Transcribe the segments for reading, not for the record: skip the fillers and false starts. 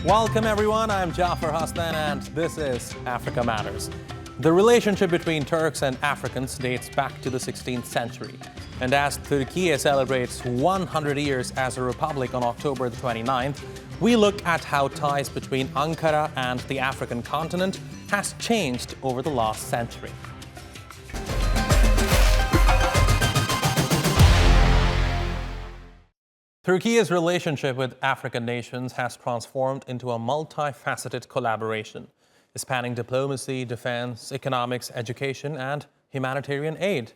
Welcome everyone, I'm Jafar Hasnan and this is Africa Matters. The relationship between Turks and Africans dates back to the 16th century. And as Turkey celebrates 100 years as a republic on October the 29th, we look at how ties between Ankara and the African continent has changed over the last century. Turkey's relationship with African nations has transformed into a multifaceted collaboration, spanning diplomacy, defense, economics, education, and humanitarian aid.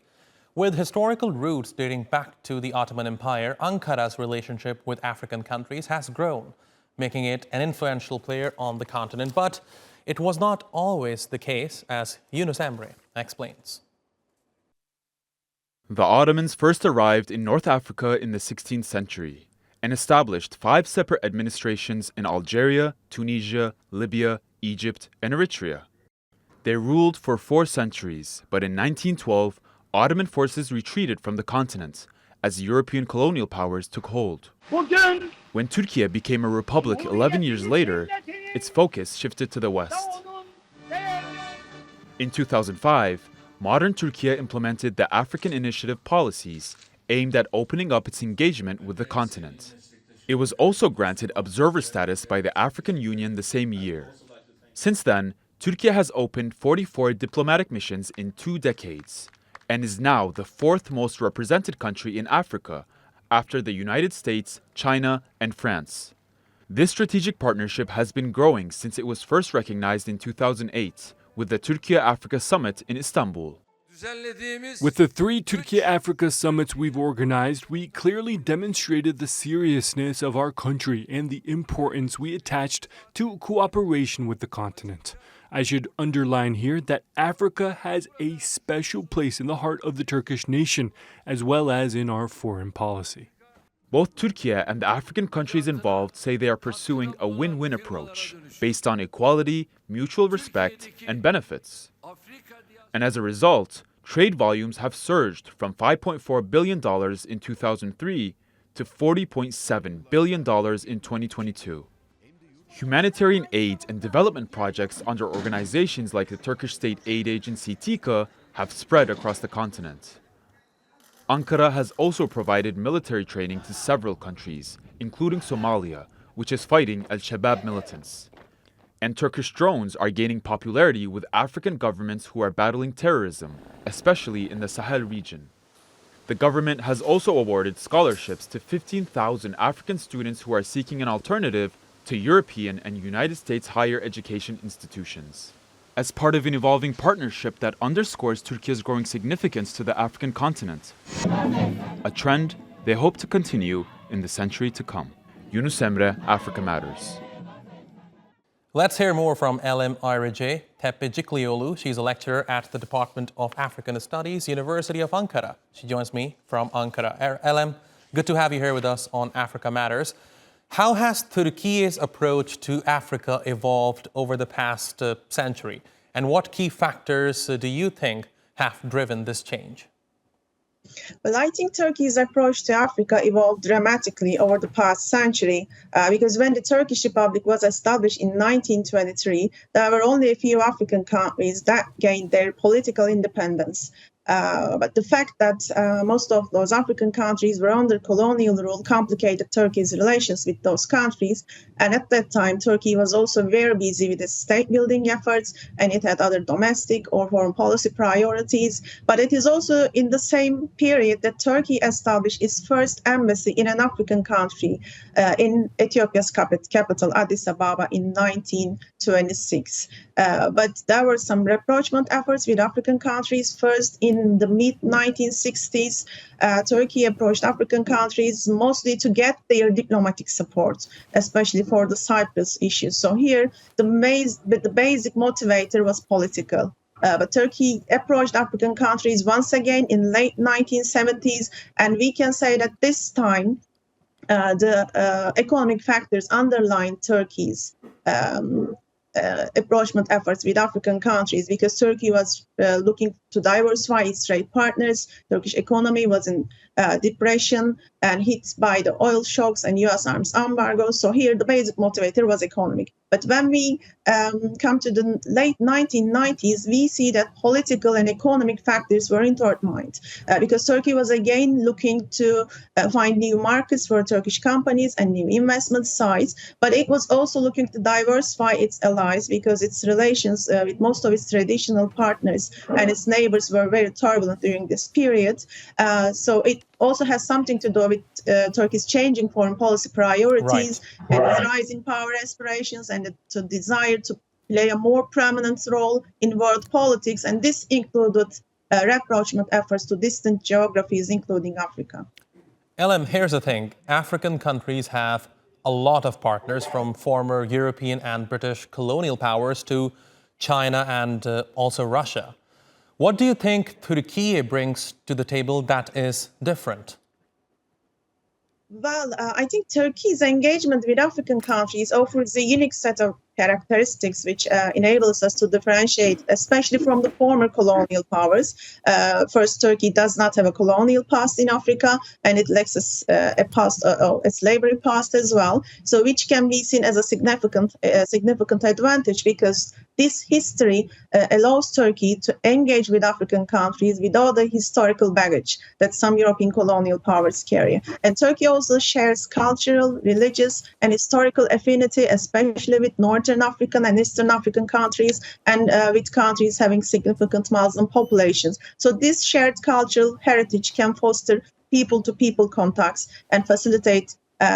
With historical roots dating back to the Ottoman Empire, Ankara's relationship with African countries has grown, making it an influential player on the continent. But it was not always the case, as Yunus Emre explains. The Ottomans first arrived in North Africa in the 16th century and established 5 separate administrations in Algeria, Tunisia, Libya, Egypt, and Eritrea. They ruled for 4 centuries, but in 1912, Ottoman forces retreated from the continent as European colonial powers took hold. When Turkey became a republic 11 years later, its focus shifted to the west. In 2005, modern Turkey implemented the African Initiative policies aimed at opening up its engagement with the continent. It was also granted observer status by the African Union the same year. Since then, Turkey has opened 44 diplomatic missions in 2 decades and is now the 4th most represented country in Africa after the United States, China, and France. This strategic partnership has been growing since it was first recognized in 2008 with the Türkiye-Africa Summit in Istanbul. With the 3 Türkiye-Africa summits we've organized, we clearly demonstrated the seriousness of our country and the importance we attached to cooperation with the continent. I should underline here that Africa has a special place in the heart of the Turkish nation, as well as in our foreign policy. Both Turkey and the African countries involved say they are pursuing a win-win approach based on equality, mutual respect, and benefits. And as a result, trade volumes have surged from $5.4 billion in 2003 to $40.7 billion in 2022. Humanitarian aid and development projects under organizations like the Turkish state aid agency TİKA have spread across the continent. Ankara has also provided military training to several countries, including Somalia, which is fighting al-Shabaab militants. And Turkish drones are gaining popularity with African governments who are battling terrorism, especially in the Sahel region. The government has also awarded scholarships to 15,000 African students who are seeking an alternative to European and United States higher education institutions, as part of an evolving partnership that underscores Turkey's growing significance to the African continent, a trend they hope to continue in the century to come. Yunus Emre, Africa Matters. Let's hear more from Elem Ayrıca Tepeciklioğlu. She's a lecturer at the Department of African Studies, University of Ankara. She joins me from Ankara. Elem, good to have you here with us on Africa Matters. How has Turkey's approach to Africa evolved over the past century? And what key factors do you think have driven this change? Well, I think Turkey's approach to Africa evolved dramatically over the past century because when the Turkish Republic was established in 1923, there were only a few African countries that gained their political independence. But the fact that most of those African countries were under colonial rule complicated Turkey's relations with those countries. And at that time, Turkey was also very busy with its state-building efforts, and it had other domestic or foreign policy priorities. But it is also in the same period that Turkey established its first embassy in an African country, in Ethiopia's capital, Addis Ababa, in 1926. But there were some rapprochement efforts with African countries. First, in the mid-1960s, Turkey approached African countries mostly to get their diplomatic support, especially for the Cyprus issue. So here, the basic motivator was political. But Turkey approached African countries once again in late 1970s, and we can say that this time, the economic factors underlying Turkey's approachment efforts with African countries, because Turkey was looking to diversify its trade partners. Turkish economy was in depression and hit by the oil shocks and U.S. arms embargo. So here the basic motivator was economic. But when we come to the late 1990s, we see that political and economic factors were intertwined because Turkey was again looking to find new markets for Turkish companies and new investment sites. But it was also looking to diversify its allies because its relations with most of its traditional partners and its neighbors were very turbulent during this period. So it also has something to do with Turkey's changing foreign policy priorities and its rising power aspirations and the desire to play a more prominent role in world politics. And this included rapprochement efforts to distant geographies, including Africa. LM, here's the thing. African countries have a lot of partners, from former European and British colonial powers to China and also Russia. What do you think Turkey brings to the table that is different? Well, I think Turkey's engagement with African countries offers a unique set of characteristics which enables us to differentiate, especially from the former colonial powers. First, Turkey does not have a colonial past in Africa, and it lacks a slavery past as well. So, which can be seen as a significant advantage because this history allows Turkey to engage with African countries without the historical baggage that some European colonial powers carry. And Turkey also shares cultural, religious, and historical affinity, especially with Northern African and Eastern African countries and with countries having significant Muslim populations. So this shared cultural heritage can foster people-to-people contacts and facilitate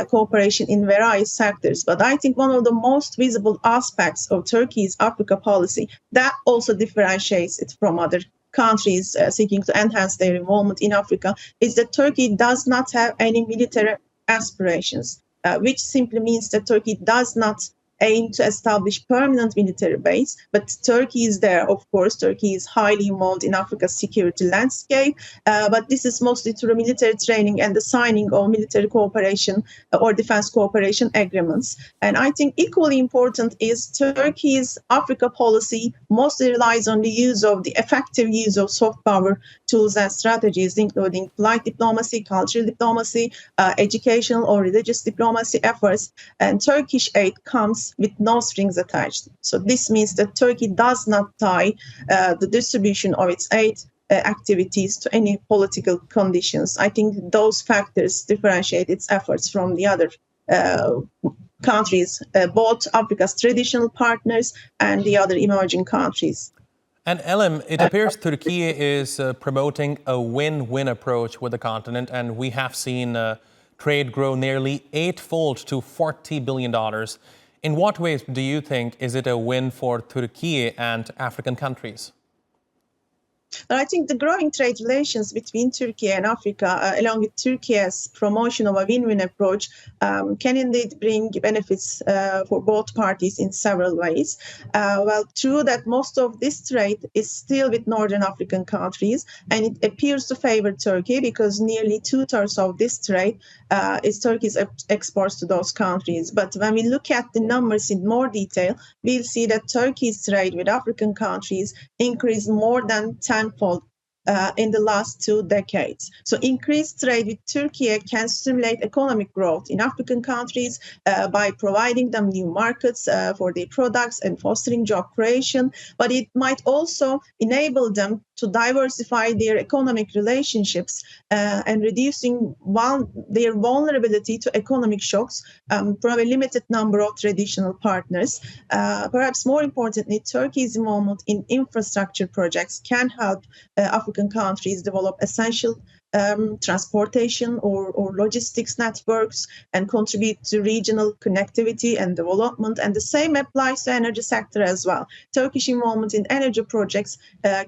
cooperation in various sectors. But I think one of the most visible aspects of Turkey's Africa policy that also differentiates it from other countries seeking to enhance their involvement in Africa is that Turkey does not have any military aspirations, which simply means that Turkey does not aim to establish permanent military base, but Turkey is there. Of course, Turkey is highly involved in Africa's security landscape, but this is mostly through military training and the signing of military cooperation or defense cooperation agreements. And I think equally important is Turkey's Africa policy mostly relies on the effective use of soft power tools and strategies, including polite diplomacy, cultural diplomacy, educational or religious diplomacy efforts, and Turkish aid comes with no strings attached. So this means that Turkey does not tie the distribution of its aid activities to any political conditions. I think those factors differentiate its efforts from the other countries, both Africa's traditional partners and the other emerging countries. And Elim, it appears Turkey is promoting a win-win approach with the continent, and we have seen trade grow nearly eightfold to $40 billion. In what ways do you think is it a win for Turkey and African countries? But I think the growing trade relations between Turkey and Africa, along with Turkey's promotion of a win-win approach, can indeed bring benefits for both parties in several ways. True that most of this trade is still with Northern African countries, and it appears to favor Turkey because nearly 2/3 of this trade is Turkey's exports to those countries. But when we look at the numbers in more detail, we'll see that Turkey's trade with African countries increased more than tenfold in the last 2 decades. So increased trade with Turkey can stimulate economic growth in African countries by providing them new markets for their products and fostering job creation. But it might also enable them to diversify their economic relationships and reducing their vulnerability to economic shocks from a limited number of traditional partners. Perhaps more importantly, Turkey's involvement in infrastructure projects can help African countries develop essential transportation or logistics networks and contribute to regional connectivity and development. And the same applies to energy sector as well. Turkish involvement in energy projects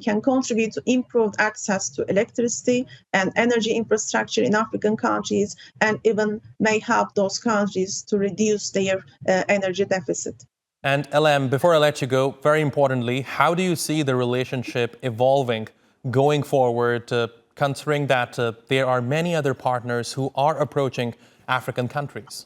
can contribute to improved access to electricity and energy infrastructure in African countries, and even may help those countries to reduce their energy deficit. And LM, before I let you go, very importantly, how do you see the relationship evolving going forward, considering that there are many other partners who are approaching African countries?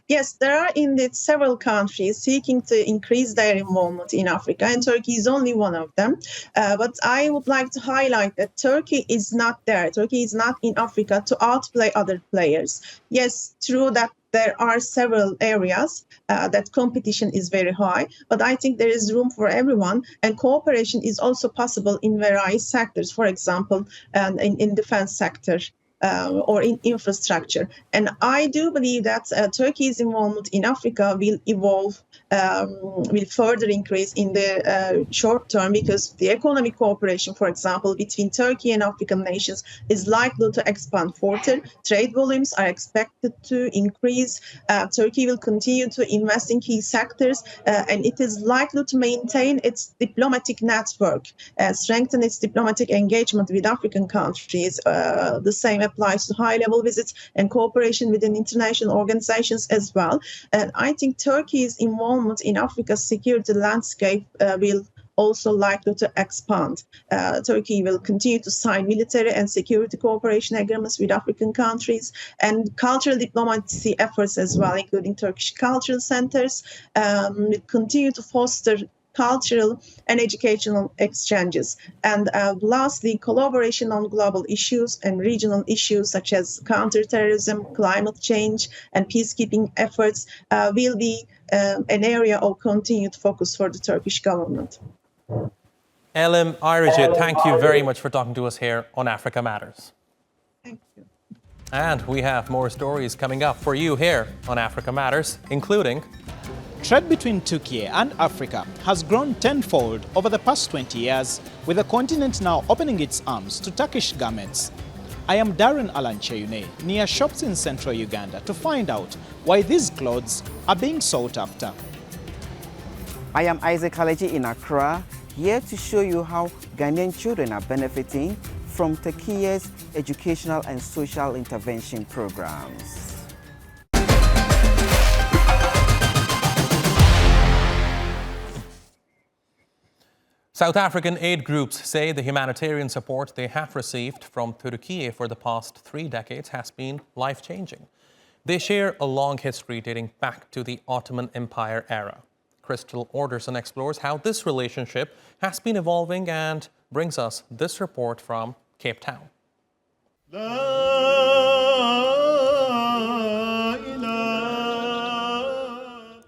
Yes, there are indeed several countries seeking to increase their involvement in Africa, and Turkey is only one of them. But I would like to highlight that Turkey is not there. Turkey is not in Africa to outplay other players. Yes, true that there are several areas that competition is very high, but I think there is room for everyone, and cooperation is also possible in various sectors, for example, in defense sector. Or in infrastructure. And I do believe that Turkey's involvement in Africa will evolve, will further increase in the short term, because the economic cooperation, for example, between Turkey and African nations is likely to expand further. Trade volumes are expected to increase. Turkey will continue to invest in key sectors, and it is likely to maintain its diplomatic network, strengthen its diplomatic engagement with African countries. The same applies to high-level visits and cooperation within international organizations as well. And I think Turkey's involvement in Africa's security landscape will also likely to expand. Turkey will continue to sign military and security cooperation agreements with African countries, and cultural diplomacy efforts as well, including Turkish cultural centers, will continue to foster cultural and educational exchanges. And lastly, collaboration on global issues and regional issues such as counterterrorism, climate change, and peacekeeping efforts will be an area of continued focus for the Turkish government. Elim Ayrıcı, thank you very much for talking to us here on Africa Matters. Thank you. And we have more stories coming up for you here on Africa Matters, including Trade between Turkey and Africa has grown tenfold over the past 20 years, with the continent now opening its arms to Turkish garments. I am Darren Alancheyune, near shops in central Uganda, to find out why these clothes are being sought after. I am Isaac Haleji in Accra, here to show you how Ghanaian children are benefiting from Turkey's educational and social intervention programs. South African aid groups say the humanitarian support they have received from Turkey for the past 3 decades has been life-changing. They share a long history dating back to the Ottoman Empire era. Crystal Orderson explores how this relationship has been evolving and brings us this report from Cape Town.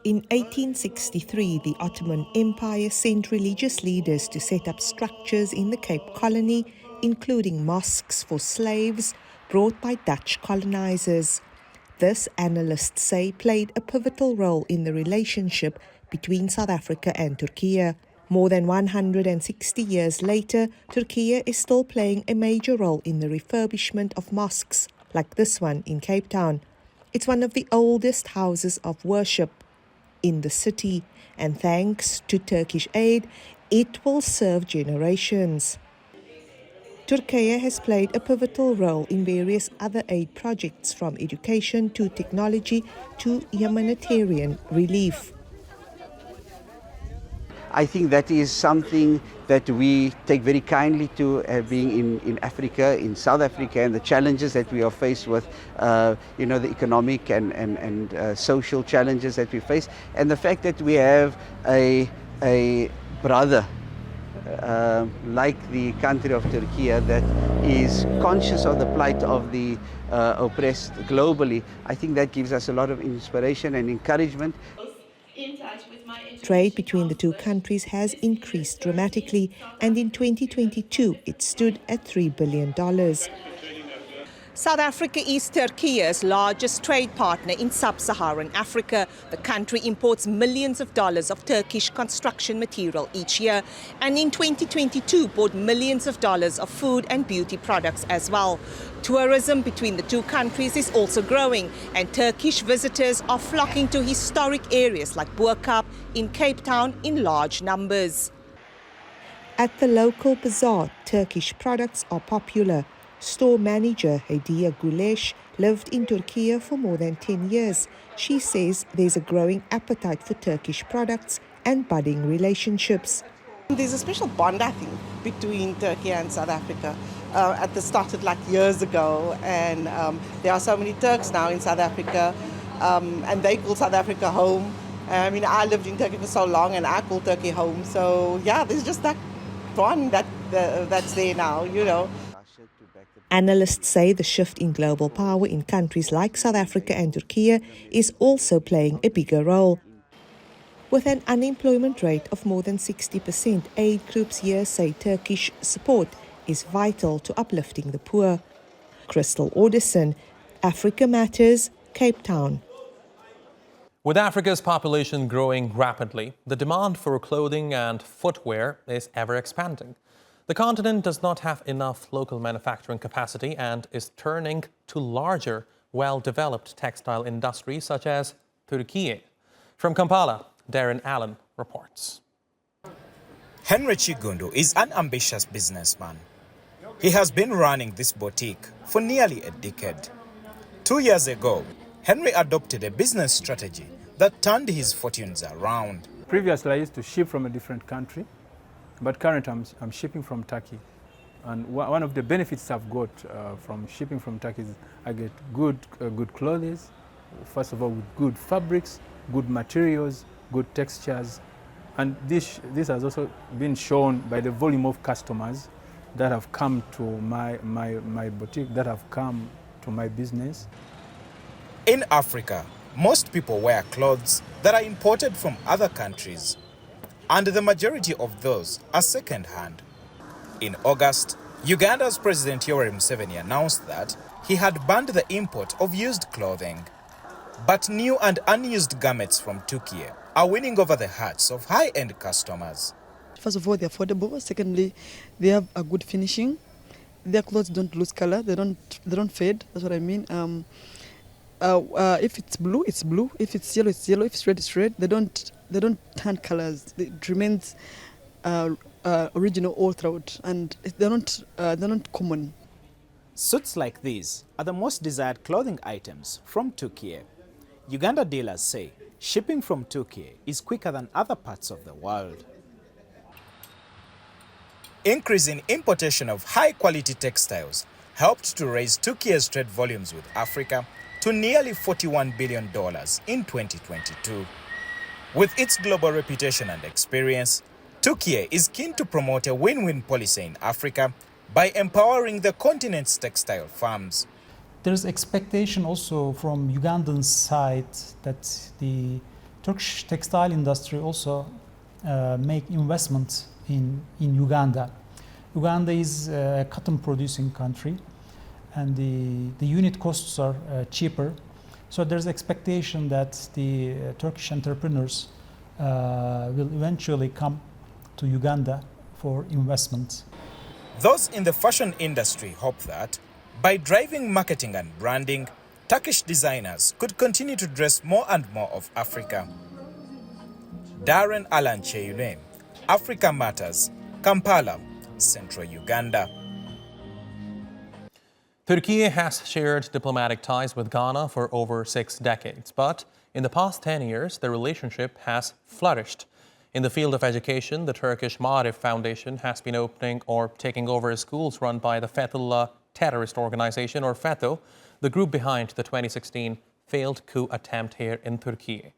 In 1863, the Ottoman Empire sent religious leaders to set up structures in the Cape Colony, including mosques for slaves brought by Dutch colonizers. This, analysts say, played a pivotal role in the relationship between South Africa and Turkey. More than 160 years later, Turkey is still playing a major role in the refurbishment of mosques, like this one in Cape Town. It's one of the oldest houses of worship in the city, and thanks to Turkish aid, it will serve generations. Turkey has played a pivotal role in various other aid projects, from education to technology to humanitarian relief. I think that is something that we take very kindly to, being in Africa, in South Africa, and the challenges that we are faced with, the economic and social challenges that we face, and the fact that we have a brother like the country of Turkey that is conscious of the plight of the oppressed globally. I think that gives us a lot of inspiration and encouragement. Trade between the two countries has increased dramatically, and in 2022 it stood at $3 billion. South Africa is Turkey's largest trade partner in sub-Saharan Africa. The country imports millions of dollars of Turkish construction material each year, and in 2022 bought millions of dollars of food and beauty products as well. Tourism between the two countries is also growing, and Turkish visitors are flocking to historic areas like Boerkaap in Cape Town in large numbers. At the local bazaar, Turkish products are popular. Store manager Hediye Gulesh lived in Turkey for more than 10 years. She says there's a growing appetite for Turkish products and budding relationships. There's a special bond, I think, between Turkey and South Africa. Started like years ago, and there are so many Turks now in South Africa. and they call South Africa home. I mean, I lived in Turkey for so long, and I call Turkey home. So yeah, there's just that bond that's there now, you know. Analysts say the shift in global power in countries like South Africa and Turkey is also playing a bigger role. With an unemployment rate of more than 60%, aid groups here say Turkish support is vital to uplifting the poor. Crystal Alderson, Africa Matters, Cape Town. With Africa's population growing rapidly, the demand for clothing and footwear is ever expanding. The continent does not have enough local manufacturing capacity and is turning to larger, well-developed textile industries such as Turkey. From Kampala, Darren Allen reports. Henry Chigundu is an ambitious businessman. He has been running this boutique for nearly a decade. 2 years ago, Henry adopted a business strategy that turned his fortunes around. Previously, I used to ship from a different country, but currently I'm shipping from Turkey. And one of the benefits I've got from shipping from Turkey is I get good clothes, first of all, with good fabrics, good materials, good textures. And this has also been shown by the volume of customers that have come to my boutique, that have come to my business. In Africa, most people wear clothes that are imported from other countries, and the majority of those are second-hand. In August, Uganda's President Yoweri Museveni announced that he had banned the import of used clothing. But new and unused garments from Turkey are winning over the hearts of high-end customers. First of all, they're affordable. Secondly, they have a good finishing. Their clothes don't lose color. They don't fade. That's what I mean. If it's blue, it's blue. If it's yellow, it's yellow. If it's red, it's red. They don't turn colors. It remains original all throughout, and they're not common. Suits like these are the most desired clothing items from Turkey. Uganda dealers say shipping from Turkey is quicker than other parts of the world. Increase in importation of high-quality textiles helped to raise Turkey's trade volumes with Africa to nearly $41 billion in 2022. With its global reputation and experience, Turkey is keen to promote a win-win policy in Africa by empowering the continent's textile firms. There's expectation also from Ugandan side that the Turkish textile industry also make investments in Uganda. Uganda is a cotton producing country, and the unit costs are cheaper. So there's expectation that the Turkish entrepreneurs will eventually come to Uganda for investment. Those in the fashion industry hope that by driving marketing and branding, Turkish designers could continue to dress more and more of Africa. Darren Alancheyune, Africa Matters, Kampala, Central Uganda. Turkey has shared diplomatic ties with Ghana for over 6 decades, but in the past 10 years, the relationship has flourished. In the field of education, the Turkish Maarif Foundation has been opening or taking over schools run by the Fethullah terrorist organization, or FETÖ, the group behind the 2016 failed coup attempt here in Turkey.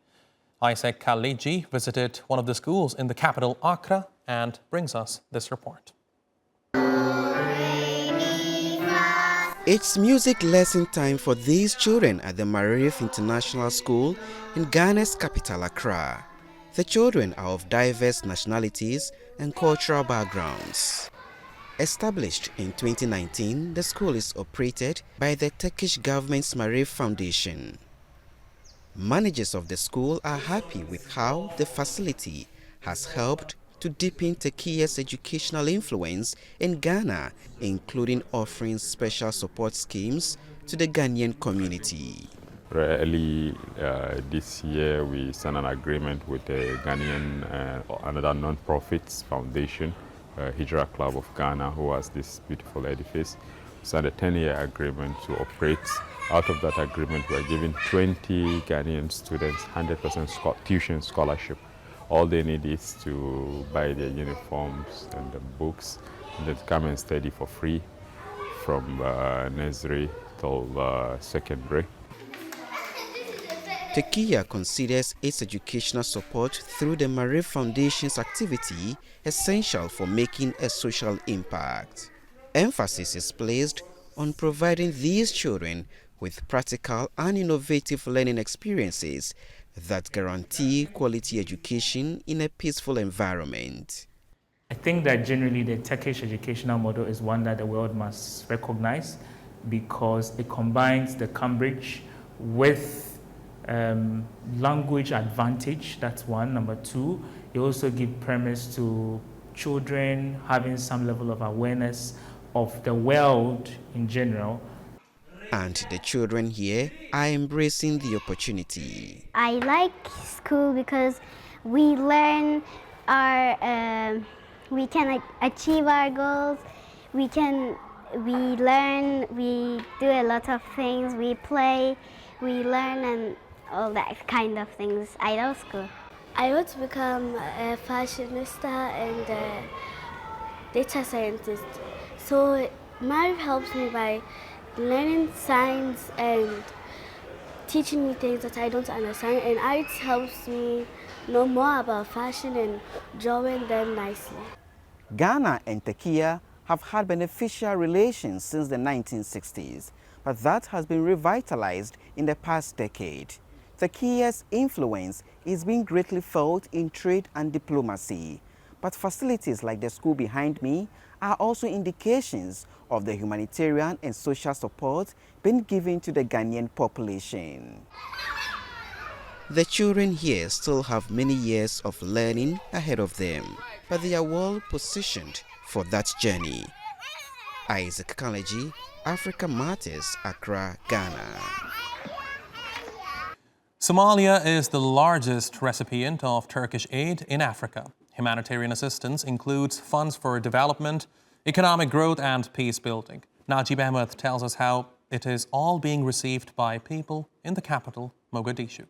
Isaac Kaliji visited one of the schools in the capital, Ankara, and brings us this report. It's music lesson time for these children at the Maarif International School in Ghana's capital, Accra. The children are of diverse nationalities and cultural backgrounds. Established in 2019, the school is operated by the Turkish government's Maarif Foundation. Managers of the school are happy with how the facility has helped to deepen Turkey's educational influence in Ghana, including offering special support schemes to the Ghanaian community. Early this year, we signed an agreement with the Ghanaian another non-profits foundation, Hijra Club of Ghana, who has this beautiful edifice. We signed a 10-year agreement to operate. Out of that agreement, we are giving 20 Ghanaian students 100% tuition scholarship. All they need is to buy their uniforms and the books, and then come and study for free from nursery till secondary. Turkey considers its educational support through the Marif Foundation's activity essential for making a social impact. Emphasis is placed on providing these children with practical and innovative learning experiences that guarantee quality education in a peaceful environment. I think that generally the Turkish educational model is one that the world must recognize because it combines the Cambridge with language advantage, that's one. Number two, it also gives premise to children having some level of awareness of the world in general. And the children here are embracing the opportunity. I like school because we learn we can achieve our goals, we learn, we do a lot of things, we play, we learn and all that kind of things. I love school. I want to become a fashionista and a data scientist. So Marif helps me by learning science and teaching me things that I don't understand, and art helps me know more about fashion and drawing them nicely. Ghana and Turkey have had beneficial relations since the 1960s, but that has been revitalized in the past decade. Turkey's influence is being greatly felt in trade and diplomacy, but facilities like the school behind me are also indications of the humanitarian and social support being given to the Ghanaian population. The children here still have many years of learning ahead of them, but they are well positioned for that journey. Isaac Kalaji, Africa Matters, Accra, Ghana. Somalia is the largest recipient of Turkish aid in Africa. Humanitarian assistance includes funds for development, economic growth and peace building. Najib Ahmed tells us how it is all being received by people in the capital, Mogadishu.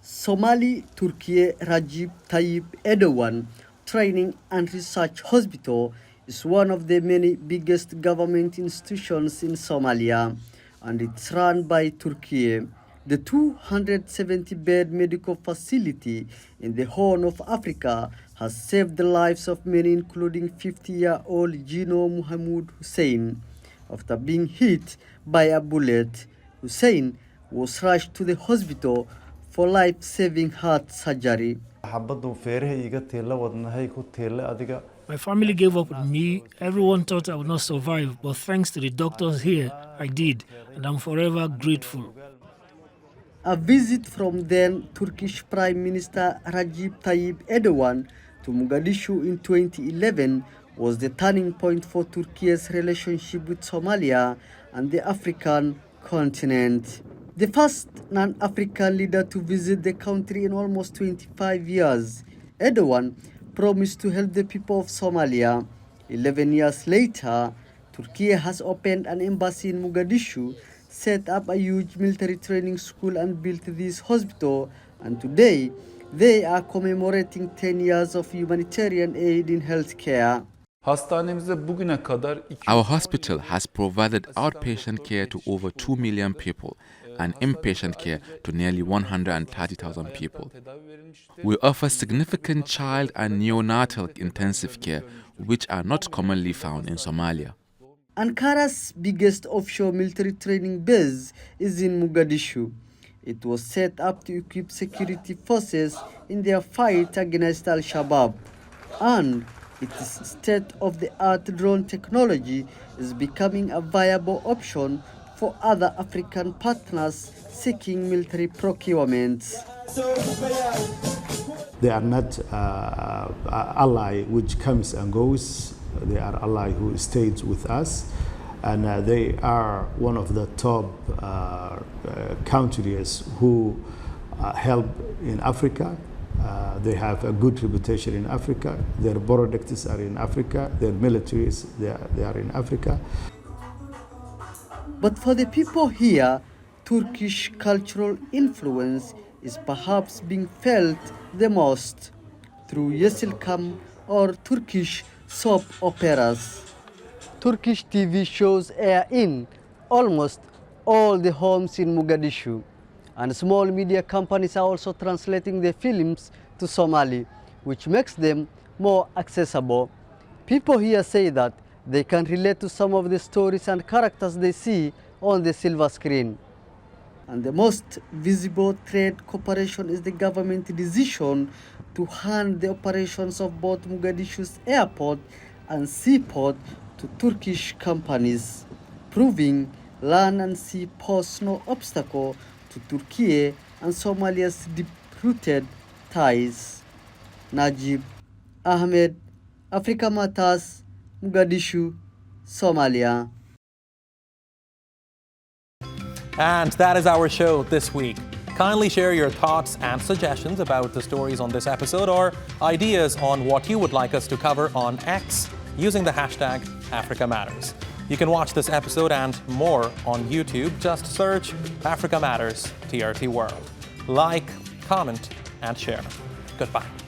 Somali Turkiye Recep Tayyip Erdogan Training and Research Hospital is one of the many biggest government institutions in Somalia, and it's run by Turkey. The 270-bed medical facility in the Horn of Africa has saved the lives of many, including 50-year-old Gino Muhammad Hussein. After being hit by a bullet, Hussein was rushed to the hospital for life-saving heart surgery. My family gave up on me. Everyone thought I would not survive, but thanks to the doctors here, I did, and I'm forever grateful. A visit from then Turkish Prime Minister Recep Tayyip Erdogan to Mogadishu in 2011 was the turning point for Turkey's relationship with Somalia and the African continent. The first non-African leader to visit the country in almost 25 years, Erdogan promised to help the people of Somalia. 11 years later, Turkey has opened an embassy in Mogadishu, set up a huge military training school and built this hospital, and today they are commemorating 10 years of humanitarian aid in healthcare. Our hospital has provided outpatient care to over 2 million people and inpatient care to nearly 130,000 people. We offer significant child and neonatal intensive care, which are not commonly found in Somalia. Ankara's biggest offshore military training base is in Mogadishu. It was set up to equip security forces in their fight against Al-Shabaab. And its state-of-the-art drone technology is becoming a viable option for other African partners seeking military procurements. They are not ally which comes and goes. They are ally who stays with us, and they are one of the top countries who help in Africa. They have a good reputation in Africa. Their products are in Africa. Their militaries, they are in Africa. But for the people here, Turkish cultural influence is perhaps being felt the most through Yesilkam or Turkish soap operas. Turkish TV shows air in almost all the homes in Mogadishu, And small media companies are also translating their films to Somali, which makes them more accessible. People here say that they can relate to some of the stories and characters they see on the silver screen. And the most visible trade cooperation is the government decision to hand the operations of both Mogadishu's airport and seaport to Turkish companies, proving land and sea pose no obstacle to Turkey and Somalia's deep-rooted ties. Najib Ahmed, Africa Matters, Mogadishu, Somalia. And that is our show this week. Kindly share your thoughts and suggestions about the stories on this episode or ideas on what you would like us to cover on X using the hashtag Africa Matters. You can watch this episode and more on YouTube. Just search Africa Matters TRT World. Like, comment, and share. Goodbye.